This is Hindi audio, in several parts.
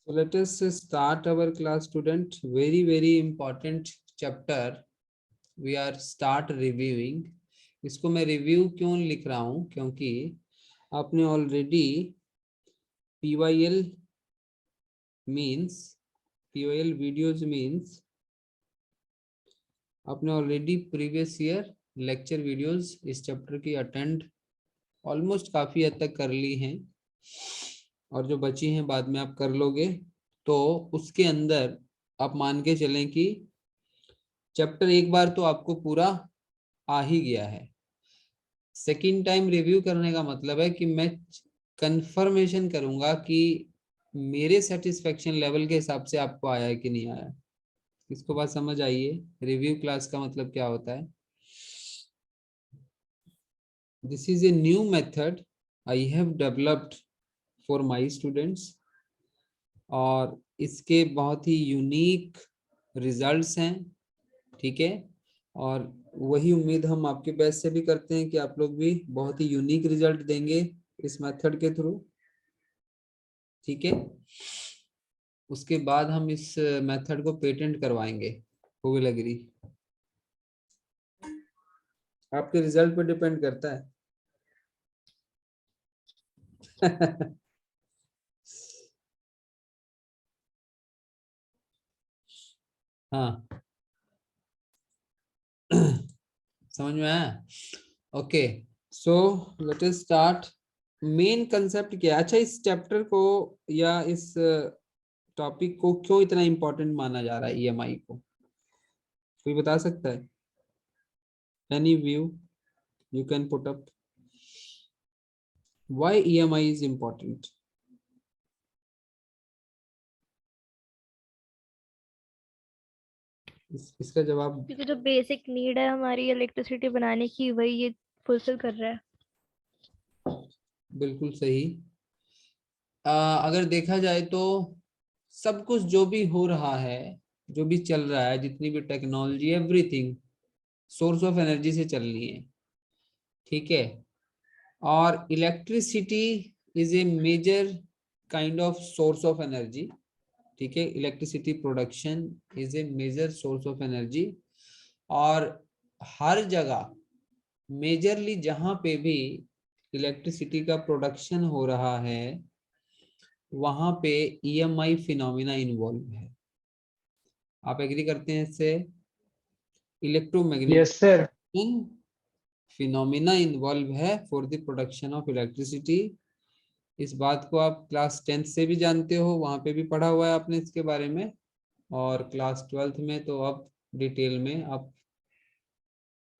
So let us start our class, student. Very important chapter we are start reviewing. इसको मैं रिव्यू क्यों लिख रहा हूँ, क्योंकि आपने already PYL means PYL videos means आपने already previous year lecture videos इस चैप्टर की अटेंड ऑलमोस्ट काफी हद तक कर ली हैं, और जो बची हैं बाद में आप कर लोगे। तो उसके अंदर आप मान के चलें कि चैप्टर एक बार तो आपको पूरा आ ही गया है। सेकंड टाइम रिव्यू करने का मतलब है कि मैं कंफर्मेशन करूंगा कि मेरे सेटिस्फेक्शन लेवल के हिसाब से आपको आया है कि नहीं आया। इसको बात समझ आइए, रिव्यू क्लास का मतलब क्या होता है। This is a new method I have developed for my students, और इसके बहुत ही यूनिक रिजल्ट्स हैं, ठीक है। और वही उम्मीद हम आपके बैच से भी करते हैं कि आप लोग भी बहुत ही यूनिक रिजल्ट देंगे इस मेथड के थ्रू, ठीक है। उसके बाद हम इस मेथड को पेटेंट करवाएंगे, हु विल एग्री। आपके रिजल्ट पर डिपेंड करता है। हाँ, समझ में आया। Okay, so let us start. Main concept क्या है? अच्छा, इस चैप्टर को या इस टॉपिक को क्यों इतना इम्पोर्टेंट माना जा रहा है, EMI को? कोई बता सकता है? Any view you can put up? Why EMI is important? इसका जवाब क्योंकि जो बेसिक नीड है हमारी इलेक्ट्रिसिटी बनाने की, वही ये फुलफिल कर रहा है। बिल्कुल सही। अगर देखा जाए तो सब कुछ जो भी हो रहा है, जो भी चल रहा है, जितनी भी technology, everything source of energy से चल रही है, ठीक है। और electricity is a major kind of source of energy, ठीक है। Electricity production is a major source of energy, और हर जगह मेजरली जहां पे भी इलेक्ट्रिसिटी का प्रोडक्शन हो रहा है वहां पे EMI फिनोमिना इन्वॉल्व है। आप एग्री करते हैं इससे? Yes sir. Electromagnetic phenomena involve है for the production of electricity. इस बात को आप क्लास 10th से भी जानते हो, वहां पे भी पढ़ा हुआ है आपने इसके बारे में, और क्लास 12th में तो अब डिटेल में आप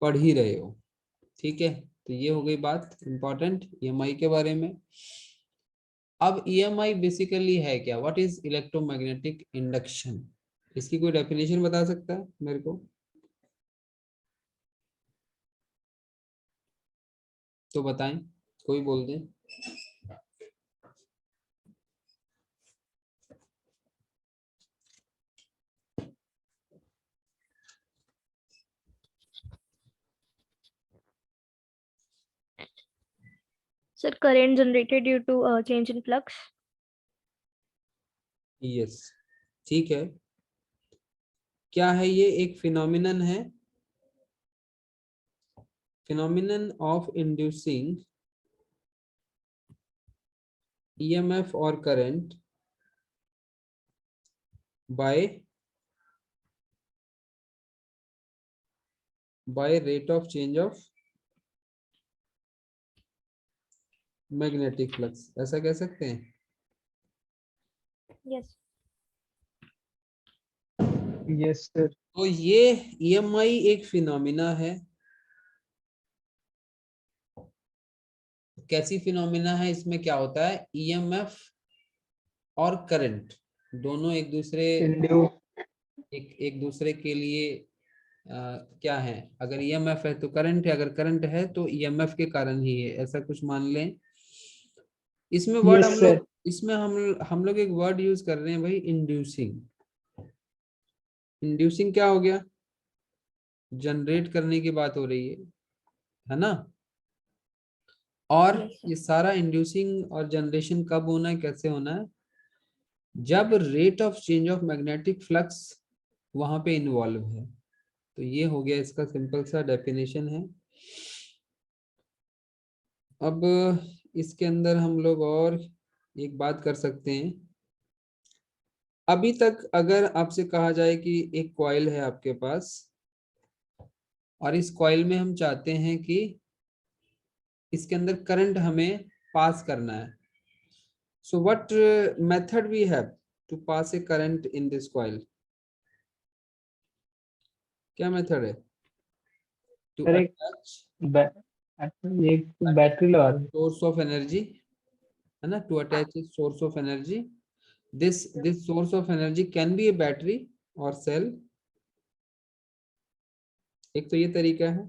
पढ़ ही रहे हो, ठीक है। तो ये हो गई बात इंपॉर्टेंट EMI के बारे में। अब EMI बेसिकली है क्या? What is electromagnetic induction? इसकी कोई डेफिनेशन बता सकता है मेरे को? तो बताएं, कोई बोल दे। Sir, current generated due to change in flux. Yes, ठीक है। क्या है ये? एक फिनोमिनन है, फिनोमिनन ऑफ इंड्यूसिंग EMF और current by rate of change of magnetic flux, ऐसा कह सकते हैं। Yes. Yes sir. तो ये EMI एक फिनोमिना है। कैसी फिनोमिना है? इसमें क्या होता है, EMF और करंट दोनों एक दूसरे के लिए क्या है? अगर EMF है तो करंट है, अगर करंट है तो EMF के कारण ही है, ऐसा कुछ मान लें। इसमें वर्ड यस सर। इसमें हम लोग एक वर्ड यूज कर रहे हैं भाई, इंड्यूसिंग। इंड्यूसिंग क्या हो गया? जनरेट करने की बात हो रही है ना। और Yes, sir. ये सारा इंड्यूसिंग और जनरेशन कब होना है, कैसे होना है? जब rate of change of magnetic flux वहां पे इन्वॉल्व है। तो ये हो गया इसका सिंपल सा डेफिनेशन है। अब इसके अंदर हम लोग और एक बात कर सकते हैं। अभी तक अगर आपसे कहा जाए कि एक कॉइल है आपके पास और इस कॉइल में हम चाहते हैं कि इसके अंदर करंट हमें पास करना है, so what method we have to pass a current in this coil? क्या मेथड है? टू सर एक अटैच एक बैटरी लगा दो। सोर्स ऑफ एनर्जी, है ना, to attach a source of energy. this source of energy can be a battery or cell। एक तो ये तरीका है,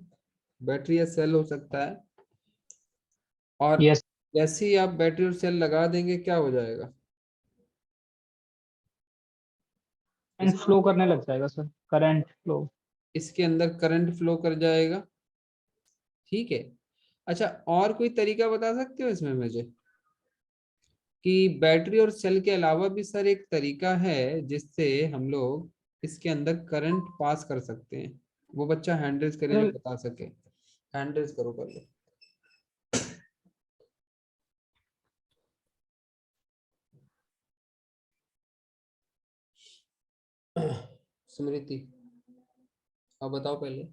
बैटरी या सेल हो सकता है। और यस, जैसे ही आप बैटरी और सेल लगा देंगे क्या हो जाएगा? करंट फ्लो करने लग जाएगा सर, करंट फ्लो। इसके अंदर करंट फ्लो कर जाएगा। ठीक है। अच्छा, और कोई तरीका बता सकते हो इसमें मुझे कि बैटरी और सेल के अलावा भी सर एक तरीका है जिससे हम लोग इसके अंदर करंट पास कर सकते हैं? वो बच्चा हैंड रेज करे जो सर बता सके। हैंड रेज करो पहले। स्मृति, आप बताओ पहले।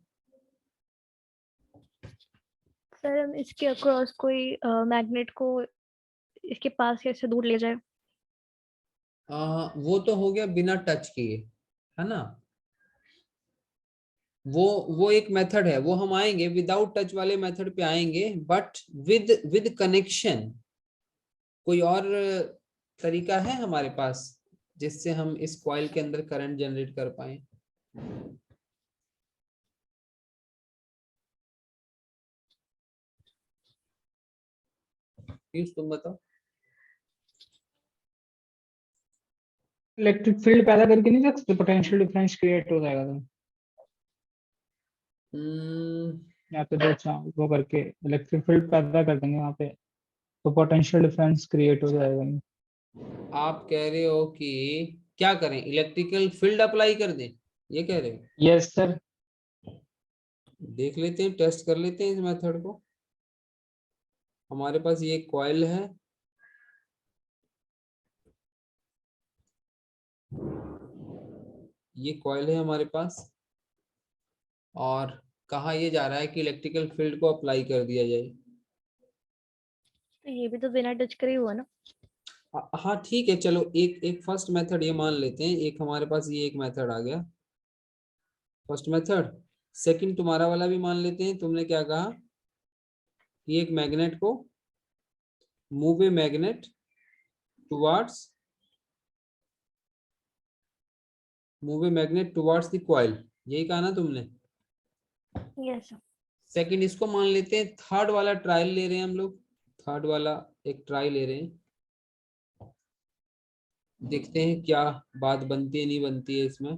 सर हम इसके अक्रॉस कोई मैग्नेट को इसके पास कैसे दूर ले जाए? वो तो हो गया बिना टच किए, है ना। वो एक मेथड है, वो हम आएंगे विदाउट टच वाले मेथड पे आएंगे, बट विद कनेक्शन कोई और तरीका है हमारे पास जिससे हम इस कॉइल के अंदर करंट जनरेट कर पाए? प्लीज तुम बताओ। इलेक्ट्रिक फील्ड पैदा करके नहीं सकते, पोटेंशियल डिफरेंस क्रिएट हो जाएगा तो हम्म, यहाँ पे दो वो करके इलेक्ट्रिक फील्ड पैदा कर देंगे वहाँ पे, तो पोटेंशियल डिफरेंस क्रिएट हो जाएगा। आप कह रहे हो कि क्या करें, इलेक्ट्रिकल फील्ड अप्लाई कर दें, ये कह रहे हो? Yes sir. देख लेते हैं, टेस्ट कर लेते हैं इस मेथड को। हमारे पास ये कॉइल है, ये कॉइल है हमारे पास, और कहा ये जा रहा है कि इलेक्ट्रिकल फील्ड को अप्लाई कर दिया जाए। तो ये भी तो बिना टच करे ही हुआ ना। हाँ ठीक है, चलो एक एक फर्स्ट मेथड ये मान लेते हैं, एक हमारे पास ये एक मेथड आ गया, फर्स्ट मेथड। सेकंड तुम्हारा वाला भी मान लेते हैं। तुमने क्या कहा कि एक मैग्नेट को move a magnet towards move a magnet towards the coil, यही कहा ना तुमने? Yes sir. सेकंड इसको मान लेते हैं। थर्ड वाला ट्रायल ले रहे हैं हम लोग, थर्ड वाला एक ट्राई ले रहे हैं, देखते हैं क्या बात बनती है नहीं बनती है इसमें।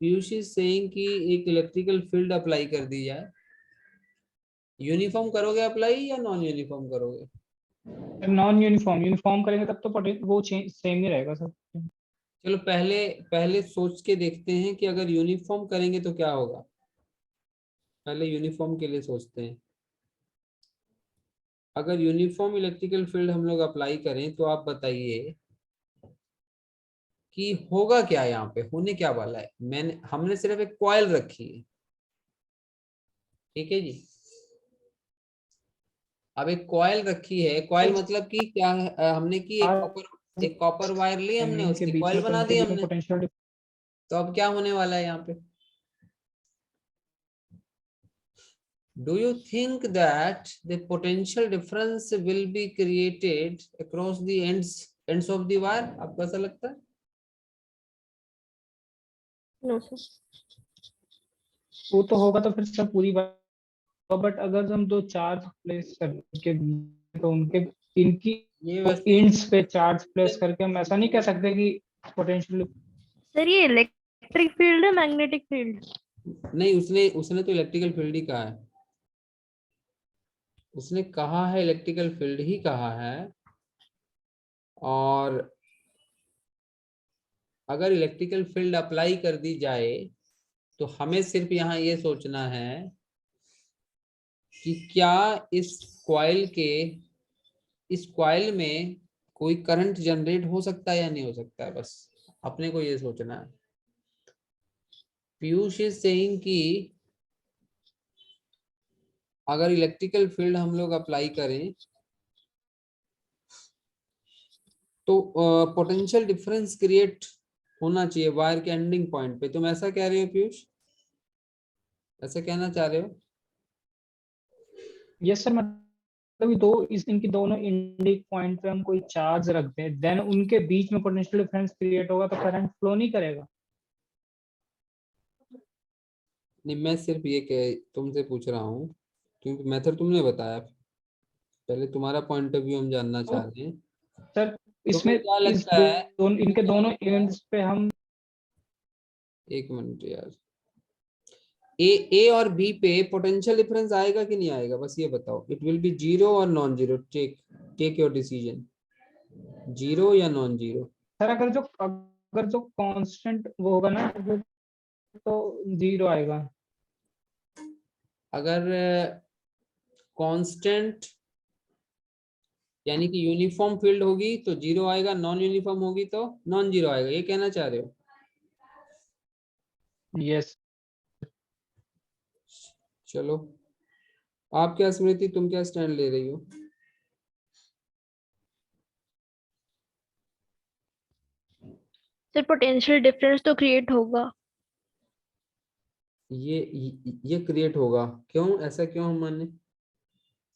पीयूष इज सेइंग कि एक इलेक्ट्रिकल फील्ड अप्लाई कर दी जाए। यूनिफॉर्म करोगे अप्लाई या नॉन यूनिफॉर्म करोगे? नॉन यूनिफॉर्म, यूनिफॉर्म करेंगे तब तो वो सेम ही रहेगा सर। चलो पहले पहले सोच के देखते हैं कि अगर यूनिफॉर्म करेंगे तो क्या होगा। पहले यूनिफॉर्म के लिए सोचते हैं। अगर यूनिफॉर्म इलेक्ट्रिकल फील्ड हम लोग अप्लाई करें तो आप बताइए कि होगा क्या, यहाँ पे होने क्या वाला है। हमने सिर्फ एक कॉइल रखी है, ठीक है जी। अब एक कॉइल रखी है, कॉइल मतलब कि क्या है, हमने की एक कॉपर वायर ली हमने, इनके उसकी बीच कॉइल में, तो बना इनके दी बीच में हमने। पोटेंशियल। तो अब क्या होने वाला है यहाँ पे? Do you think that the potential difference will be created across the ends of the wire? आपको ऐसा लगता है? No sir. वो तो होगा तो फिर सब पूरी बात। बट अगर हम दो चार्ज प्लेस करके तो उनके इनकी ये वैसे इंड्स पे चार्ज प्लेस करके हम ऐसा नहीं कह सकते कि पोटेंशियल। सर ये इलेक्ट्रिक फील्ड है मैग्नेटिक फील्ड? नहीं, उसने उसने तो इलेक्ट्रिकल फील्ड ही कहा है, उसने कहा है इलेक्ट्रिकल फील्ड ही कहा है। और अगर इलेक्ट्रिकल फील्ड अप्लाई कर दी जाए तो हमें सिर्फ यहाँ ये सोचना है कि क्या इस कॉइल में कोई करंट जनरेट हो सकता है या नहीं हो सकता है, बस अपने को ये सोचना है। पीयूष इज सेइंग कि अगर इलेक्ट्रिकल फील्ड हम लोग अप्लाई करें तो पोटेंशियल डिफरेंस क्रिएट होना चाहिए वायर के एंडिंग पॉइंट पे। तुम ऐसा कह रहे हो पीयूष, ऐसा कहना चाह रहे हो? यस सर, मतलब दो इस इनकी दोनों इंडिक पॉइंट पे हम कोई चार्ज रखते हैं, देन उनके बीच में पोटेंशियल डिफरेंस क्रिएट होगा तो करंट फ्लो नहीं करेगा। नहीं, मैं सिर्फ ये कह तुमसे पूछ रहा हूँ क्योंकि मेथड तुमने बताया, पहले तुम्हारा पॉइंट ऑफ व्यू हम जानना चाह रहे हैं। सर इसमें तुम्हें क्या इस लगता है? इनके दोनों इवेंट्स पे हम एक मिनट यार, ए और बी पे पोटेंशियल डिफरेंस आएगा कि नहीं आएगा, बस ये बताओ। इट विल बी जीरो और non zero? Take your decision, zero या नॉन जीरो। सर अगर जो कांस्टेंट वो होगा ना तो जीरो आएगा। अगर कांस्टेंट यानी कि यूनिफॉर्म फील्ड होगी तो जीरो आएगा, नॉन यूनिफॉर्म होगी तो नॉन जीरो आएगा, ये कहना चाह रहे हो? यस। चलो, आप क्या स्मृति, तुम क्या स्टैंड ले रही हो? सर पोटेंशियल डिफरेंस तो क्रिएट होगा। ये क्रिएट होगा, क्यों, ऐसा क्यों हम माने?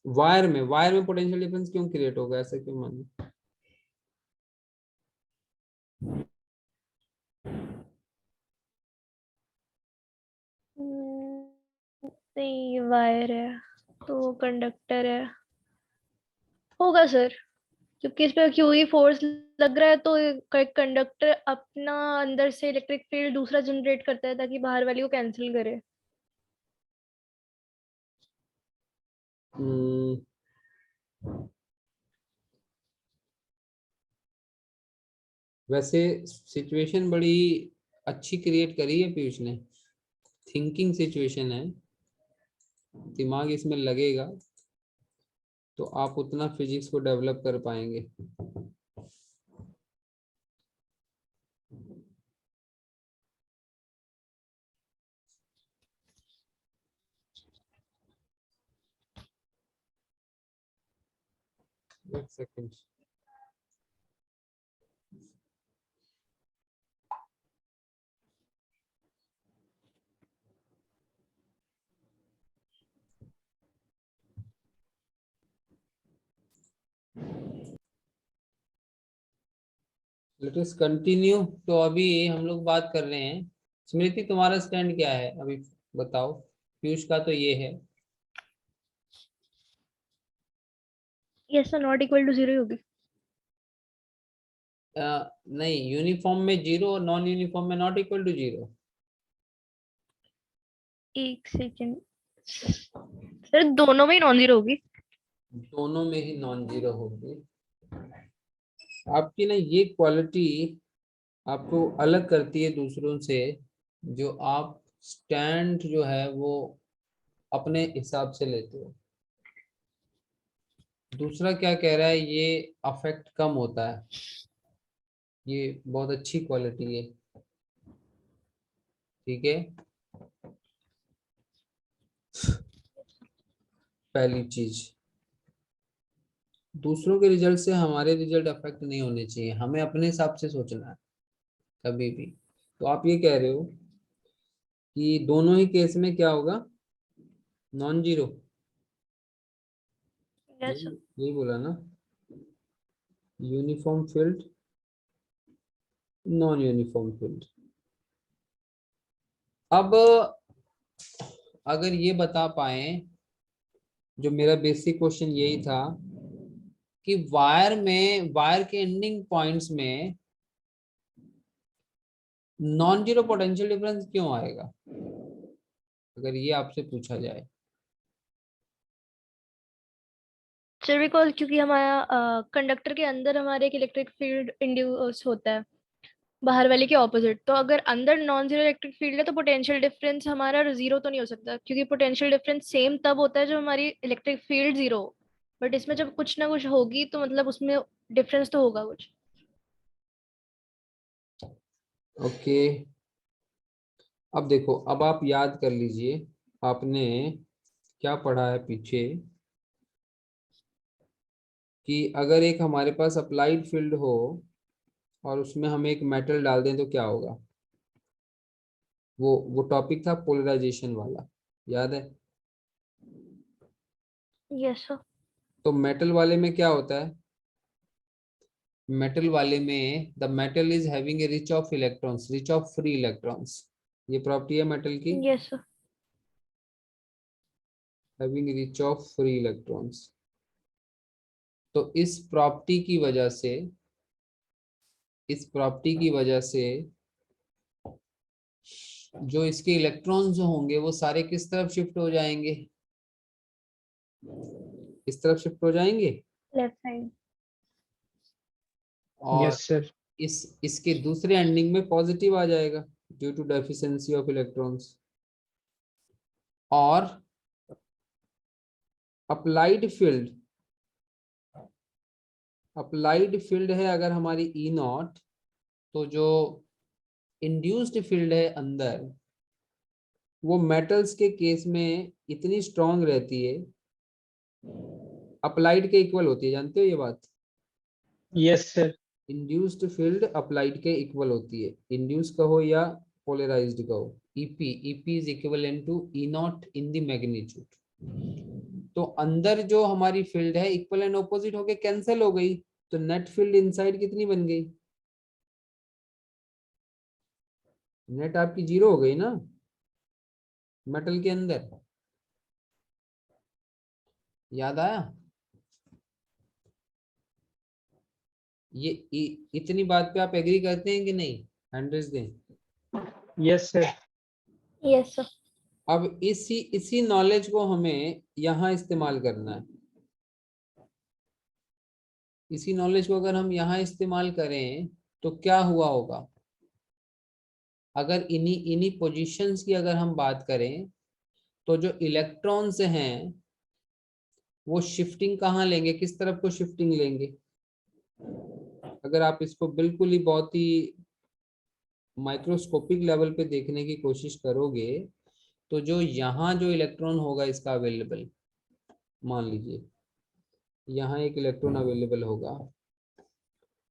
वायर में पोटेंशियल डिफरेंस क्यों क्रिएट होगा, ऐसा क्यों माने? नहीं, ये वायर है तो कंडक्टर है, होगा सर, क्योंकि इस पे क्यूई फोर्स लग रहा है तो एक कंडक्टर अपना अंदर से इलेक्ट्रिक फील्ड दूसरा जनरेट करता है ताकि बाहर वाली को कैंसिल करे। हम्म, वैसे सिचुएशन बड़ी अच्छी क्रिएट करी है पीयूष ने, थिंकिंग सिचुएशन है, दिमाग इसमें लगेगा तो आप उतना फिजिक्स को डेवलप कर पाएंगे। एक सेकंड, लेट अस कंटिन्यू। तो अभी हम लोग बात कर रहे हैं, स्मृति तुम्हारा स्टैंड क्या है अभी, बताओ। पीयूष का तो ये है। Yes sir, not equal to zero होगी। नहीं, यूनिफॉर्म में जीरो और नॉन यूनिफॉर्म में नॉट इक्वल टू जीरो। एक सेकेंड सर, दोनों में ही नॉन जीरो होगी। दोनों में ही नॉन जीरो होगी। आपकी ना ये क्वालिटी आपको अलग करती है दूसरों से, जो आप स्टैंड जो है वो अपने हिसाब से लेते हो। दूसरा क्या कह रहा है, ये अफेक्ट कम होता है, ये बहुत अच्छी क्वालिटी है। ठीक है, पहली चीज, दूसरों के रिजल्ट से हमारे रिजल्ट अफेक्ट नहीं होने चाहिए, हमें अपने हिसाब से सोचना है कभी भी। तो आप ये कह रहे हो कि दोनों ही केस में क्या होगा, नॉन जीरो, यस सर। यही बोला ना? Uniform field, non uniform field. अब अगर ये बता पाए, जो मेरा बेसिक क्वेश्चन यही था कि वायर के एंडिंग पॉइंट्स में नॉन जीरो पोटेंशियल डिफरेंस क्यों आएगा, अगर ये आपसे पूछा जाए। सर बिकॉज क्योंकि हमारा कंडक्टर के अंदर हमारे एक इलेक्ट्रिक फील्ड इंड्यूस होता है बाहर वाले के ऑपोजिट, तो अगर अंदर नॉन जीरो इलेक्ट्रिक फील्ड है तो पोटेंशियल डिफरेंस हमारा जीरो तो नहीं हो सकता, क्योंकि पोटेंशियल डिफरेंस सेम तब होता है जब हमारी इलेक्ट्रिक फील्ड जीरो हो। बट इसमें जब कुछ ना कुछ होगी तो मतलब उसमें डिफरेंस तो होगा कुछ। ओके, अब देखो, अब आप याद कर लीजिए आपने क्या पढ़ा है पीछे, कि अगर एक हमारे पास अप्लाइड फील्ड हो और उसमें हम एक मेटल डाल दें तो क्या होगा। वो टॉपिक था पोलराइजेशन वाला, याद है। Yes sir. तो मेटल वाले में क्या होता है, मेटल वाले में the metal is having a rich of electrons, rich of free electrons, ये प्रॉपर्टी है मेटल की, yes sir. Having rich of free electrons. तो इस प्रॉपर्टी की वजह से, इस प्रॉपर्टी की वजह से जो इसके इलेक्ट्रॉन्स होंगे वो सारे किस तरफ शिफ्ट हो जाएंगे, इस तरफ शिफ्ट हो जाएंगे। Left side. और यस सर। इसके दूसरे एंडिंग में पॉजिटिव आ जाएगा due to deficiency of electrons. और अप्लाइड फील्ड, अप्लाइड फील्ड है अगर हमारी ई नॉट, तो जो इंड्यूस्ड फील्ड है अंदर, वो मेटल्स के केस में इतनी स्ट्रांग रहती है, अप्लाइड के इक्वल होती है, जानते हो ये बात। Yes sir. Induced field applied के इक्वल होती है, इंड्यूस कहो या पोलराइज्ड कहो। EP is equivalent to E not in the magnitude. तो अंदर जो हमारी फील्ड है इक्वल एंड ऑपोजिट होके कैंसिल हो गई, तो नेट फील्ड इनसाइड कितनी बन गई, नेट आपकी जीरो हो गई ना मेटल के अंदर। याद आया ये, इतनी बात पे आप एग्री करते हैं कि नहीं, हैंड्रेस दें। Yes sir. Yes sir. अब इसी नॉलेज को हमें यहाँ इस्तेमाल करना है। इसी नॉलेज को अगर हम यहाँ इस्तेमाल करें तो क्या हुआ होगा, अगर इन्हीं इन्हीं पोजीशंस की अगर हम बात करें, तो जो इलेक्ट्रॉन्स हैं वो शिफ्टिंग कहाँ लेंगे, किस तरफ को शिफ्टिंग लेंगे। अगर आप इसको बिल्कुल ही बहुत ही माइक्रोस्कोपिक लेवल पे देखने की कोशिश करोगे, तो जो यहाँ जो इलेक्ट्रॉन होगा इसका अवेलेबल, मान लीजिए यहाँ एक इलेक्ट्रॉन अवेलेबल होगा,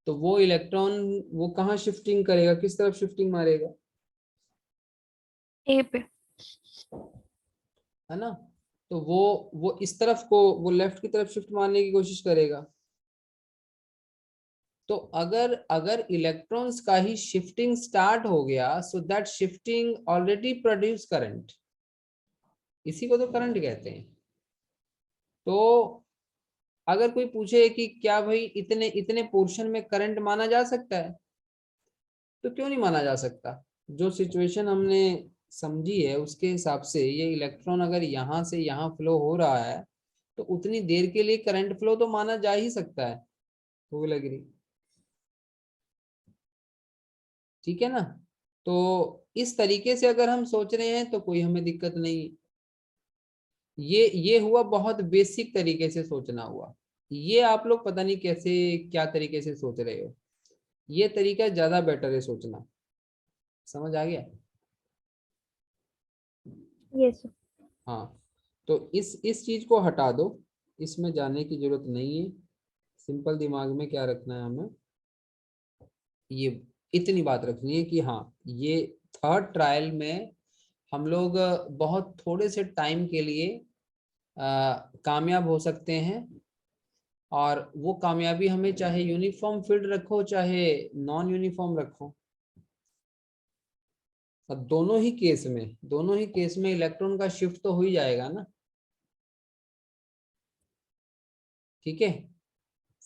तो वो इलेक्ट्रॉन वो कहाँ शिफ्टिंग करेगा, किस तरफ शिफ्टिंग मारेगा, ए पे। है ना। तो वो इस तरफ को, वो लेफ्ट की तरफ शिफ्ट मारने की कोशिश करेगा। तो अगर अगर इलेक्ट्रॉन्स का ही शिफ्टिंग स्टार्ट हो गया, so that shifting already produce current, इसी को तो करंट कहते हैं। तो अगर कोई पूछे कि क्या भाई इतने इतने पोर्शन में करंट माना जा सकता है, तो क्यों नहीं माना जा सकता। जो सिचुएशन हमने समझी है उसके हिसाब से ये इलेक्ट्रॉन अगर यहाँ से यहाँ फ्लो हो रहा है, तो उतनी देर के लिए करंट फ्लो तो माना जा ही सकता है। वो लग रही, ठीक है ना। तो इस तरीके से अगर हम सोच रहे हैं तो कोई हमें दिक्कत नहीं। ये हुआ बहुत बेसिक तरीके से सोचना हुआ। ये आप लोग पता नहीं कैसे क्या तरीके से सोच रहे हो, ये तरीका ज्यादा बेटर है सोचना। समझ आ गया। Yes sir. हाँ, तो इस चीज को हटा दो, इसमें जाने की जरूरत नहीं है। सिंपल दिमाग में क्या रखना है हमें, ये इतनी बात रखनी है कि हाँ, ये थर्ड ट्रायल में हम लोग बहुत थोड़े से टाइम के लिए कामयाब हो सकते हैं। और वो कामयाबी हमें चाहे यूनिफॉर्म फील्ड रखो चाहे नॉन यूनिफॉर्म रखो, और दोनों ही केस में इलेक्ट्रॉन का शिफ्ट तो हो ही जाएगा ना। ठीक है,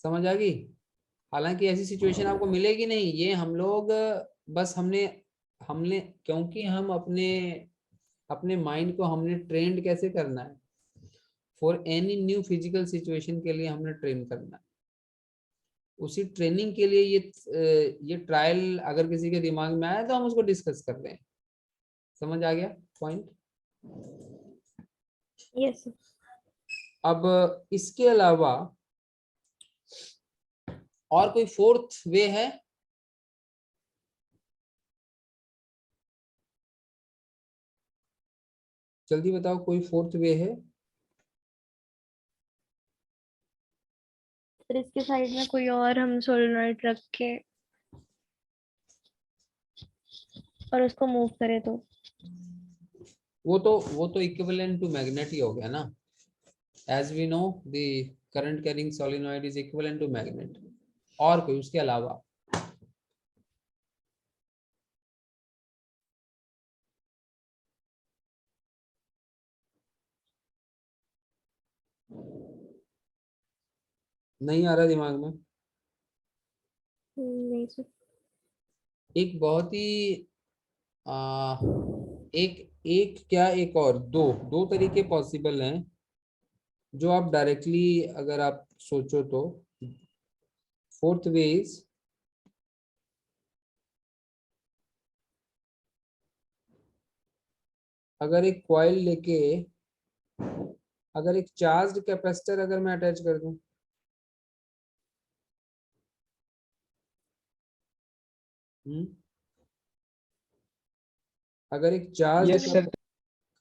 समझ आ गई। हालांकि ऐसी सिचुएशन आपको मिलेगी नहीं, ये हम लोग बस हमने हमने क्योंकि हम अपने अपने माइंड को हमने ट्रेंड कैसे करना है, for any new physical situation के लिए हमने ट्रेन करना है। उसी ट्रेनिंग के लिए ये ट्रायल अगर किसी के दिमाग में आया तो हम उसको डिस्कस कर रहे हैं। समझ आ गया पॉइंट? Yes sir. अब इसके अलावा और कोई फोर्थ वे है? जल्दी बताओ, कोई फोर्थ वे है? सर इसके साइड में कोई और हम सोलेनॉइड रख के और उसको मूव करें तो? वो तो इक्विवेलेंट टू मैग्नेट ही हो गया ना। As we know the current carrying solenoid is equivalent to magnet. और कोई उसके अलावा? नहीं आ रहा दिमाग में? नहीं सर। एक बहुत ही आ, एक एक क्या, एक और दो दो तरीके पॉसिबल हैं जो आप डायरेक्टली अगर आप सोचो तो। फोर्थ वे इज, अगर एक कॉइल लेके अगर एक चार्ज्ड कैपेसिटर अगर मैं अटैच कर दूं, अगर एक यस चार्ज, सर।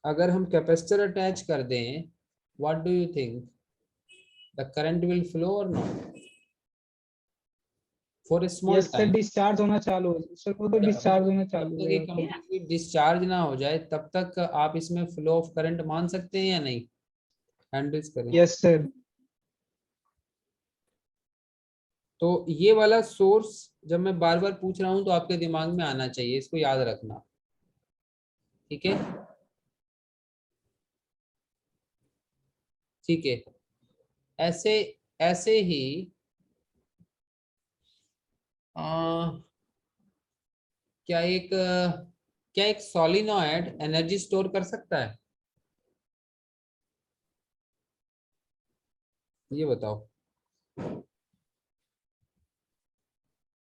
अगर हम कैपेसिटर अटैच कर दें, what do you think, the current will flow और not for a small yes sir, time? Discharge होना चालू हो सर, वो तो डिस्चार्ज होना जब चालू हो तक ये जाएगा फिर। कंप्लीटली डिस्चार्ज ना हो जाए तब तक आप इसमें फ्लो ऑफ करंट मान सकते हैं या नहीं? हैंडल्स करें। Yes sir. तो ये वाला सोर्स जब मैं बार बार पूछ रहा हूं तो आपके दिमाग में आना चाहिए, इसको याद रखना, ठीक है? ठीक है। ऐसे ऐसे ही आ, क्या एक सोलिनॉइड एनर्जी स्टोर कर सकता है? ये बताओ,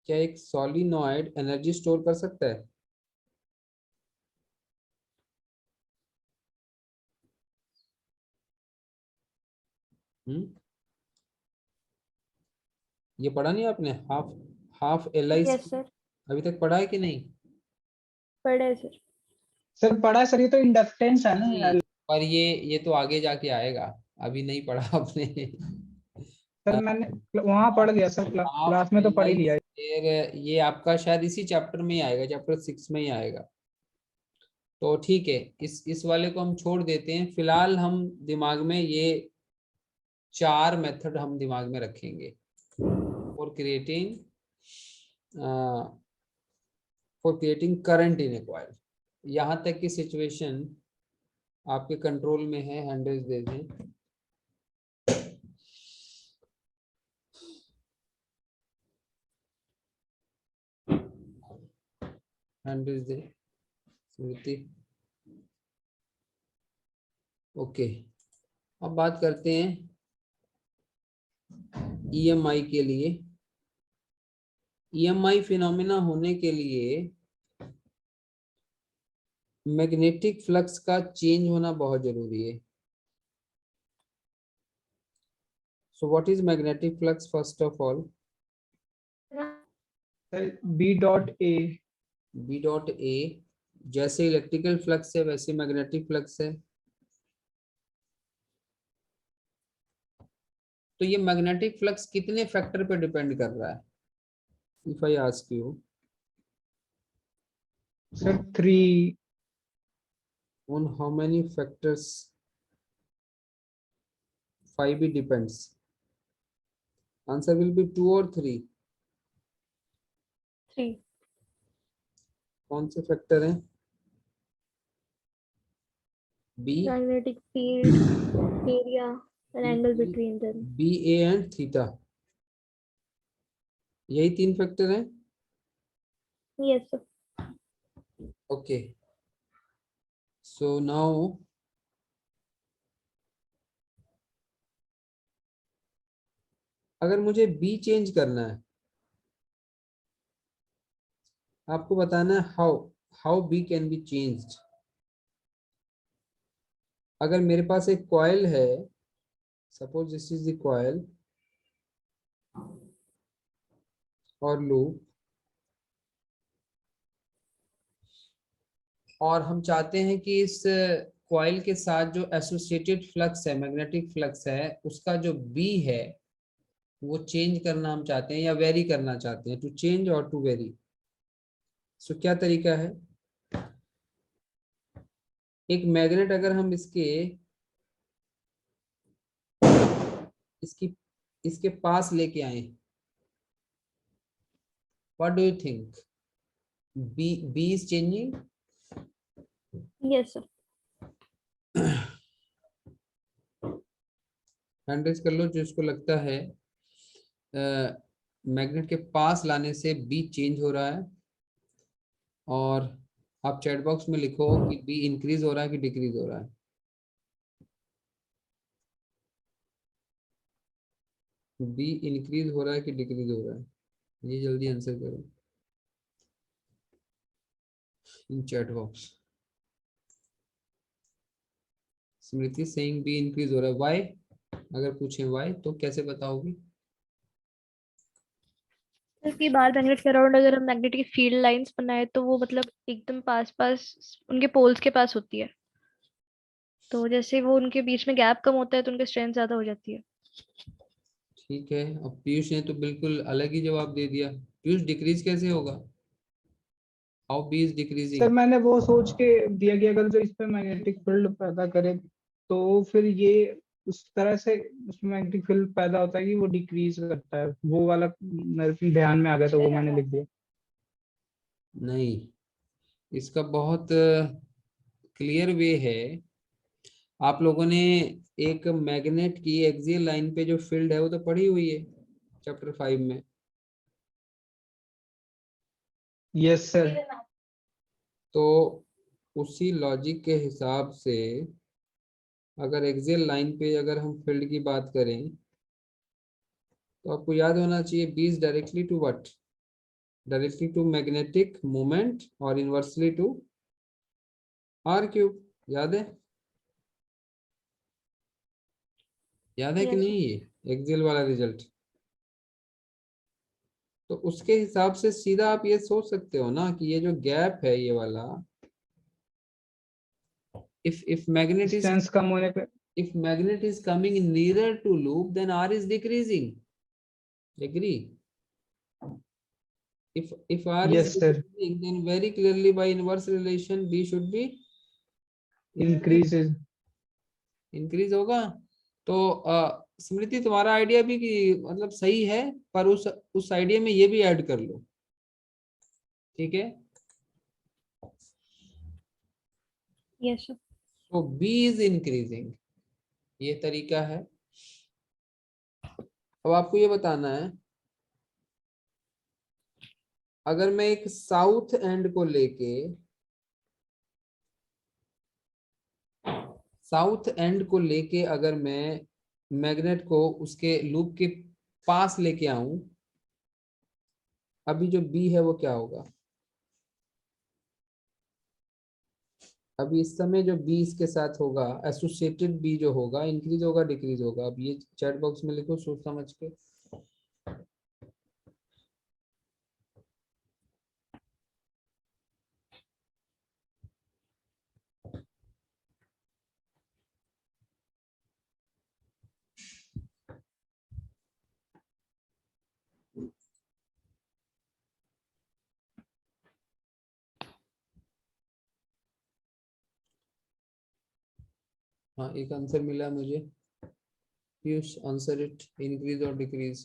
क्या एक सोलिनॉइड एनर्जी स्टोर कर सकता है? हम्म, ये पढ़ा नहीं आपने? Half half L I yes square, sir. अभी तक पढ़ा है कि नहीं? पढ़े है सर। सर पढ़ा है सर, ये तो इंडक्टेंस है ना यार। पर ये तो आगे जाके आएगा, अभी नहीं पढ़ा आपने। सर मैंने वहां पढ़ लिया सर, हाफ क्लास में तो एल पढ़ ही आई लिया है। स्क्वायर ये आपका शायद इसी चैप्टर में ही आएगा, चैप्टर 6 में ही आएगा। तो ठीक है, इस वाले को हम छोड़ देते हैं फिलहाल। हम दिमाग में ये चार मेथड हम दिमाग में रखेंगे for creating current in A coil. यहाँ तक की सिचुएशन आपके कंट्रोल में है, हैंडल्स दे दें। हैंडल्स दे स्मृति। ओके, अब बात करते हैं ईएमआई के लिए। ईएमआई फिनोमेना होने के लिए मैग्नेटिक फ्लक्स का चेंज होना बहुत जरूरी है। So what is magnetic flux first of all? Sir B dot A. B dot A, जैसे इलेक्ट्रिकल फ्लक्स है वैसे मैग्नेटिक फ्लक्स है। तो ये मैग्नेटिक फ्लक्स कितने फैक्टर पे डिपेंड कर रहा है? If I ask you, sir 3। on how many factors phi b depends? Answer will be 2 or 3. 3। कौन से फैक्टर हैं? B, magnetic field, area and angle between them. B A and theta, यही तीन फैक्टर हैं। Yes sir. Okay, so now अगर मुझे बी चेंज करना है, आपको बताना है how how B can be changed. अगर मेरे पास एक कॉइल है, suppose this is the coil और लूप, और हम चाहते हैं कि इस कॉइल के साथ जो एसोसिएटेड फ्लक्स है, मैग्नेटिक फ्लक्स है, उसका जो बी है वो चेंज करना हम चाहते हैं या वेरी करना चाहते हैं, टू चेंज और टू वेरी। सो क्या तरीका है? एक मैग्नेट अगर हम इसकी इसके पास लेके आए, what do you think? B is changing? Yes sir. Hand raise कर लो जिसको लगता है मैग्नेट के पास लाने से बी चेंज हो रहा है, और आप चैट बॉक्स में लिखो कि बी इंक्रीज हो रहा है कि डिक्रीज हो रहा है। बी इंक्रीज हो रहा है कि डिक्रीज हो रहा है, ये जल्दी आंसर करो इन chat box. Smriti saying be increase हो रहा है, व्हाई? अगर पूछे व्हाई तो कैसे बताओगी? क्योंकि बाहर मैग्नेट के अराउंड अगर हम मैग्नेटिक फील्ड लाइंस बनाए तो वो मतलब एकदम पास पास उनके पोल्स के पास होती है, तो जैसे वो उनके बीच में गैप कम होता है तो उनकी स्ट्रेंथ ज्यादा हो जाती है। ठीक है, अब पीयूष ने तो बिल्कुल अलग ही जवाब दे दिया। पीयूष डिक्रीज कैसे होगा? How B is sir decreasing? मैंने वो सोच के दिया कि अगर जो इस पे मैग्नेटिक फील्ड पैदा करे तो फिर ये उस तरह से उसमें मैग्नेटिक फील्ड पैदा होता है कि वो डिक्रीज करता है, वो वाला मेरे ध्यान में आ गया तो वो मैंने लिख दिया। नहीं, इसका बहुत क्लियर वे है। आप लोगों ने एक मैग्नेट की एक्सियल लाइन पे जो फील्ड है वो तो पढ़ी हुई है चैप्टर 5 में। Yes sir. तो उसी लॉजिक के हिसाब से अगर एक्सियल लाइन पे अगर हम फील्ड की बात करें तो आपको याद होना चाहिए B is directly to what? Directly to magnetic moment और इनवर्सली टू आर क्यूब। याद है? याद है कि यस नहीं ये एक्सियल वाला रिजल्ट? तो उसके हिसाब से सीधा आप ये सोच सकते हो ना कि ये जो गैप है ये वाला, if magnet is डिस्टेंस कम होने पे। if magnet is coming nearer to loop then R is decreasing. Agree? If R is yes sir. decreasing then very clearly by inverse relation B should be increase. increase होगा। तो स्मृति तुम्हारा आइडिया भी कि मतलब सही है, पर उस आइडिया में ये भी ऐड कर लो, ठीक है? Yes sir. तो B is increasing, ये तरीका है। अब आपको ये बताना है, अगर मैं एक साउथ एंड को लेके अगर मैं मैग्नेट को उसके लूप के पास लेके आऊं, अभी जो बी है वो क्या होगा? अभी इस समय जो बी इसके साथ होगा, एसोसिएटेड बी जो होगा, इंक्रीज होगा डिक्रीज होगा? अब ये चैट बॉक्स में लिखो सोच समझ के। हाँ, एक आंसर मिला मुझे। पीयूष आंसर इट, इंक्रीज और डिक्रीज।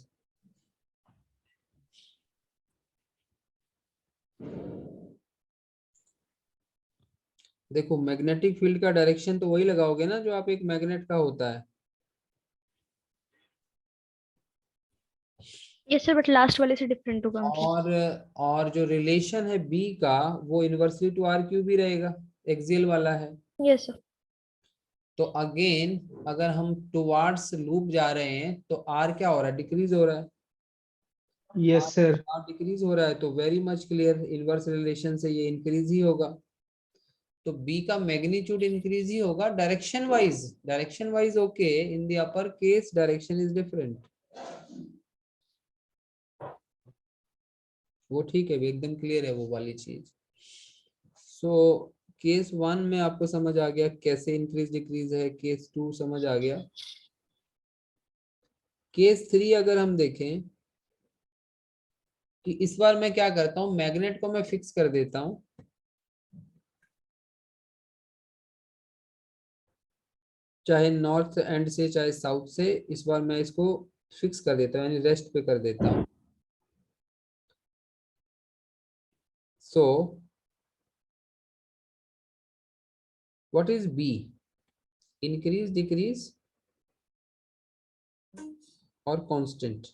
देखो मैग्नेटिक फील्ड का डायरेक्शन तो वही लगाओगे ना जो आप एक मैग्नेट का होता है। यस सर, बट लास्ट वाले से डिफरेंट होगा मतलब। और जो रिलेशन है बी का वो इनवर्सली टू आर क्यूब भी रहेगा, एक्सियल वाला है। Yes sir. तो अगेन अगर हम टुवार्ड्स लूप जा रहे हैं तो आर क्या हो रहा है, डिक्रीज हो रहा है। Yes sir. आर डिक्रीज हो रहा है तो very much clear, inverse relation से ये इंक्रीज ही होगा। तो बी का मैग्नीट्यूड इंक्रीज ही होगा direction wise okay, in the upper case direction is different. वो ठीक है, एकदम क्लियर है वो वाली चीज। सो केस 1 में आपको समझ आ गया कैसे इंक्रीज डिक्रीज है, केस 2 समझ आ गया। केस 3 अगर हम देखें कि इस बार मैं क्या करता हूं, मैग्नेट को मैं फिक्स कर देता हूं, चाहे नॉर्थ एंड से चाहे साउथ से, इस बार मैं इसको फिक्स कर देता हूं यानी रेस्ट पे कर देता हूं। So what is B, increase decrease और constant.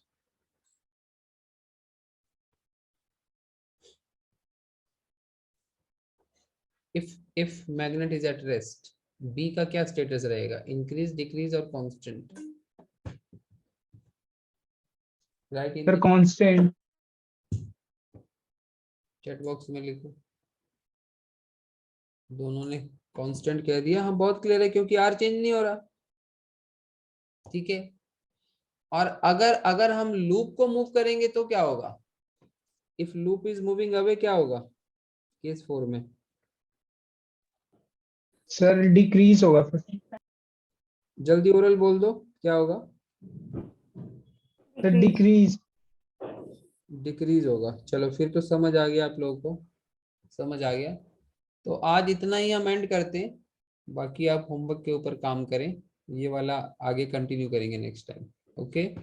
if magnet is at rest, b का क्या स्टेटस रहेगा, इंक्रीज डिक्रीज और कांस्टेंट, राइट? सर इन कांस्टेंट। चैट बॉक्स में लिखो, दोनों ने कांस्टेंट कह दिया। हाँ बहुत क्लियर है क्योंकि आर चेंज नहीं हो रहा, ठीक है। और अगर अगर हम लूप को मूव करेंगे तो क्या होगा, if loop is moving away क्या होगा केस 4 में, सर डिक्रीज होगा फिर। जल्दी ओरल बोल दो क्या होगा, सर डिक्रीज। डिक्रीज होगा। चलो फिर तो समझ आ गया आप लोगों को, समझ आ गया। तो आज इतना ही हम एंड करते हैं, बाकी आप होमवर्क के ऊपर काम करें, ये वाला आगे कंटिन्यू करेंगे नेक्स्ट टाइम। ओके।